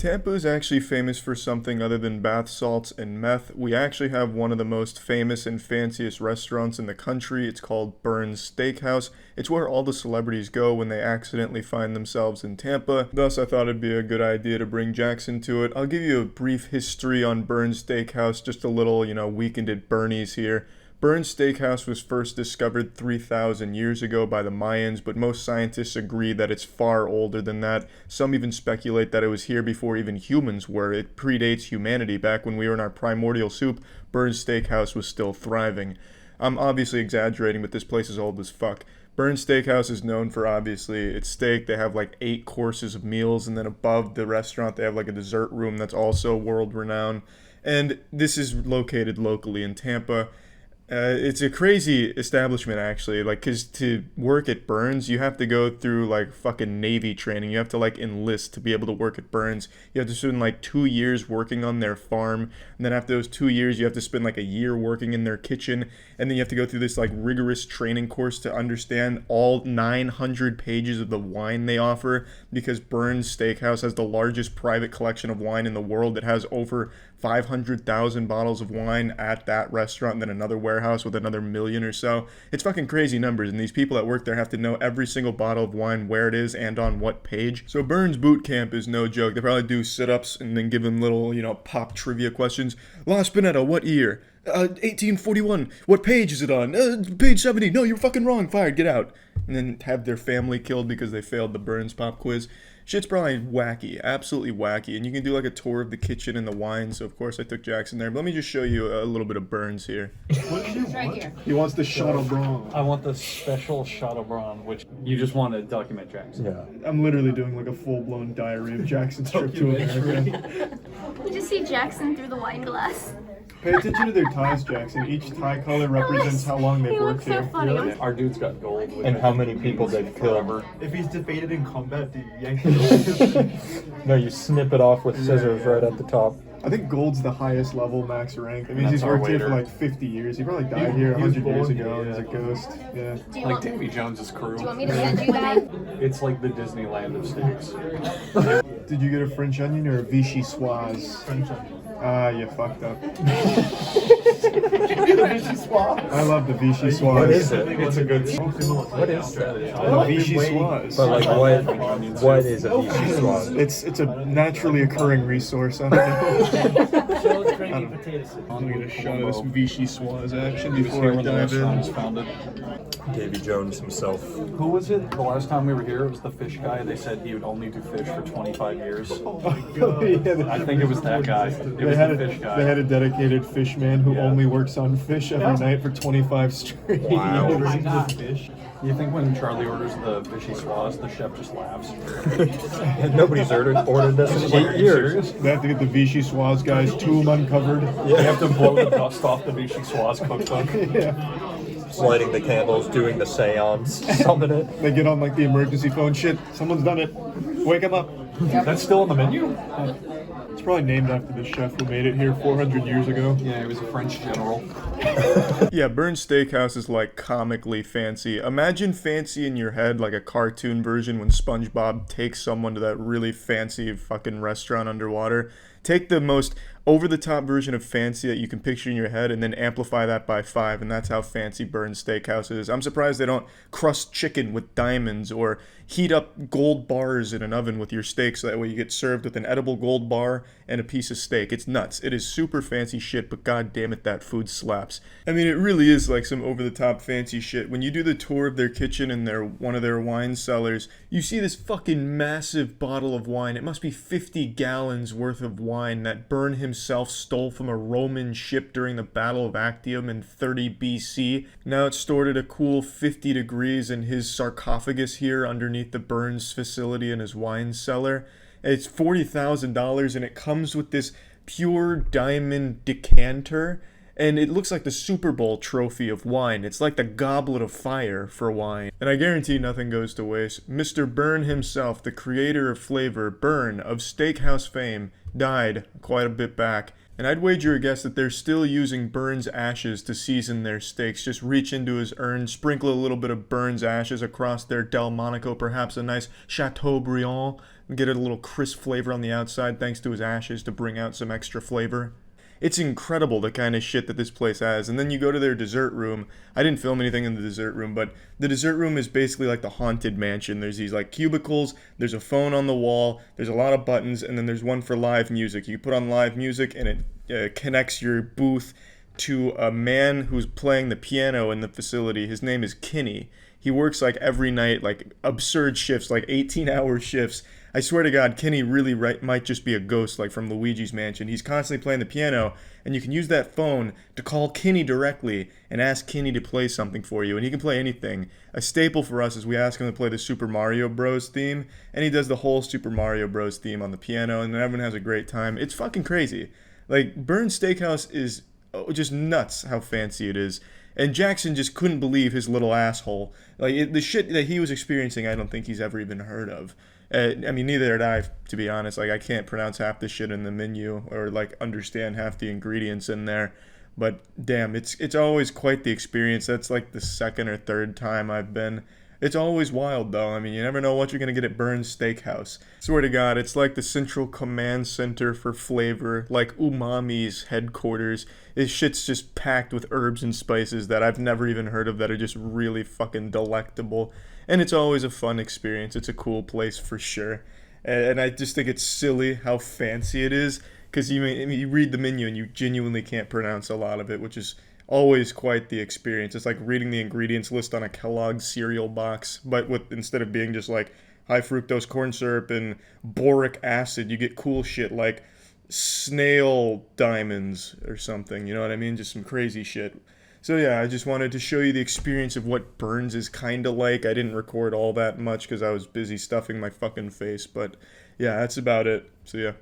Tampa is actually famous for something other than bath salts and meth. We actually have one of the most famous and fanciest restaurants in the country. It's called Bern Steakhouse. It's where all the celebrities go when they accidentally find themselves in Tampa. Thus, I thought it'd be a good idea to bring Jackson to it. I'll give you a brief history on Bern Steakhouse, just a little, weekend at Bernie's here. Bern Steakhouse was first discovered 3,000 years ago by the Mayans, but most scientists agree that it's far older than that. Some even speculate that it was here before even humans were. It predates humanity. Back when we were in our primordial soup, Bern Steakhouse was still thriving. I'm obviously exaggerating, but this place is old as fuck. Bern Steakhouse is known for, obviously, its steak. They have like 8 courses of meals, and then above the restaurant they have like a dessert room that's also world-renowned. And this is located locally in Tampa. It's a crazy establishment, actually, because to work at Bern's, you have to go through, fucking Navy training. You have to, enlist to be able to work at Bern's. You have to spend, 2 years working on their farm, and then after those 2 years, you have to spend, a year working in their kitchen, and then you have to go through this, rigorous training course to understand all 900 pages of the wine they offer, because Bern's Steakhouse has the largest private collection of wine in the world. It has over 500,000 bottles of wine at that restaurant, and then another warehouse with another million or so. It's fucking crazy numbers, and these people that work there have to know every single bottle of wine, where it is, and on what page. So Bern's boot camp is no joke. They probably do sit-ups and then give them little, pop trivia questions. La Spinetta, what year? 1841. What page is it on? Page 70. No, you're fucking wrong. Fired. Get out. And then have their family killed because they failed the Bern's pop quiz. Shit's probably wacky, absolutely wacky, and you can do a tour of the kitchen and the wine, so of course I took Jackson there. But let me just show you a little bit of Bern's here. What do you want? Right here. He wants the Chateaubriand. I want the special Chateaubriand, which you just want to document Jackson. Yeah. I'm literally doing a full-blown diary of Jackson's trip to America. You just see Jackson through the wine glass. Pay attention to their ties, Jackson. Each tie color represents how long they've worked so here. funny. Yeah, our dude's got gold. And how many people they've killed. If he's defeated in combat, do you yank it? No, you snip it off with scissors right at the top. I think gold's the highest level max rank. That means That's he's our worked here for waiter. 50 years. He probably died here 100 years ago yeah. as a ghost. Yeah. Do you Like want, Davy Jones's crew. do you want me to send you that? It's like the Disneyland of steaks. Did you get a French onion or a vichyssoise? French onion. Ah, you fucked up. I love the vichyssoise. What is it? It's a good. What is that? The vichyssoise. But what is a vichyssoise? It's a naturally occurring resource. I don't know. I'm gonna get a shot of this vichyssoise action before I when the dive restaurant was in. founded. Davy Jones himself. Who was it? The last time we were here, it was the fish guy. They said he would only do fish for 25 years. I think it was that guy. It was the fish guy. They had a dedicated fish man who only works on fish every night for 25 straight. Wow. Fish. You think when Charlie orders the vichyssoise, the chef just laughs? Nobody's ordered this in 8 years. They have to get the vichyssoise guys, tomb uncovered. You have to blow the dust off the vichyssoise cookbook. Yeah. Lighting the candles, doing the seance, summon it. They get on the emergency phone. Shit, someone's done it. Wake him up. That's still on the menu? It's probably named after the chef who made it here 400 years ago. Yeah, he was a French general. Yeah, Bern Steakhouse is comically fancy. Imagine fancy in your head, like a cartoon version when SpongeBob takes someone to that really fancy fucking restaurant underwater. Take the most over-the-top version of fancy that you can picture in your head and then amplify that by 5, and that's how fancy Bern Steakhouse is. I'm surprised they don't crust chicken with diamonds or heat up gold bars in an oven with your steak so that way you get served with an edible gold bar and a piece of steak. It's nuts. It is super fancy shit, but god damn it, that food slaps. I mean, it really is like some over-the-top fancy shit. When you do the tour of their kitchen and one of their wine cellars, you see this fucking massive bottle of wine. It must be 50 gallons worth of wine that Bern himself stole from a Roman ship during the Battle of Actium in 30 BC. Now it's stored at a cool 50 degrees in his sarcophagus here underneath the Bern's facility in his wine cellar. It's $40,000 and it comes with this pure diamond decanter, and it looks like the Super Bowl trophy of wine. It's like the goblet of fire for wine. And I guarantee nothing goes to waste. Mr. Bern himself, the creator of flavor, Bern of steakhouse fame, died quite a bit back. And I'd wager a guess that they're still using Bern's ashes to season their steaks. Just reach into his urn, sprinkle a little bit of Bern's ashes across their Delmonico, perhaps a nice Chateaubriand. get a little crisp flavor on the outside thanks to his ashes to bring out some extra flavor. It's incredible the kind of shit that this place has. And then you go to their dessert room. I didn't film anything in the dessert room, but the dessert room is basically like the haunted mansion. There's these like cubicles, there's a phone on the wall, there's a lot of buttons, and then there's one for live music. You put on live music and it connects your booth to a man who's playing the piano in the facility. His name is Kinney. He works like every night, like absurd shifts, like 18-hour shifts. I swear to God, Kenny really might just be a ghost, like from Luigi's Mansion. He's constantly playing the piano, and you can use that phone to call Kenny directly and ask Kenny to play something for you, and he can play anything. A staple for us is we ask him to play the Super Mario Bros. Theme, and he does the whole Super Mario Bros. Theme on the piano, and everyone has a great time. It's fucking crazy. Like, Bern Steakhouse is just nuts how fancy it is. And Jackson just couldn't believe his little asshole. Like, the shit that he was experiencing, I don't think he's ever even heard of. I mean, neither had I, to be honest. Like, I can't pronounce half the shit in the menu or, like, understand half the ingredients in there. But, damn, it's always quite the experience. That's, like, the second or third time I've been. It's always wild, though. I mean, you never know what you're going to get at Bern's Steakhouse. Swear to God, it's like the central command center for flavor, like umami's headquarters. This shit's just packed with herbs and spices that I've never even heard of that are just really fucking delectable. And it's always a fun experience. It's a cool place for sure. And I just think it's silly how fancy it is, because you read the menu and you genuinely can't pronounce a lot of it, which is always quite the experience. It's like reading the ingredients list on a Kellogg's cereal box, but with instead of being just like high fructose corn syrup and boric acid, you get cool shit like snail diamonds or something. You know what I mean? Just some crazy shit. So yeah, I just wanted to show you the experience of what Bern's is kind of like. I didn't record all that much because I was busy stuffing my fucking face, but yeah, that's about it. So yeah.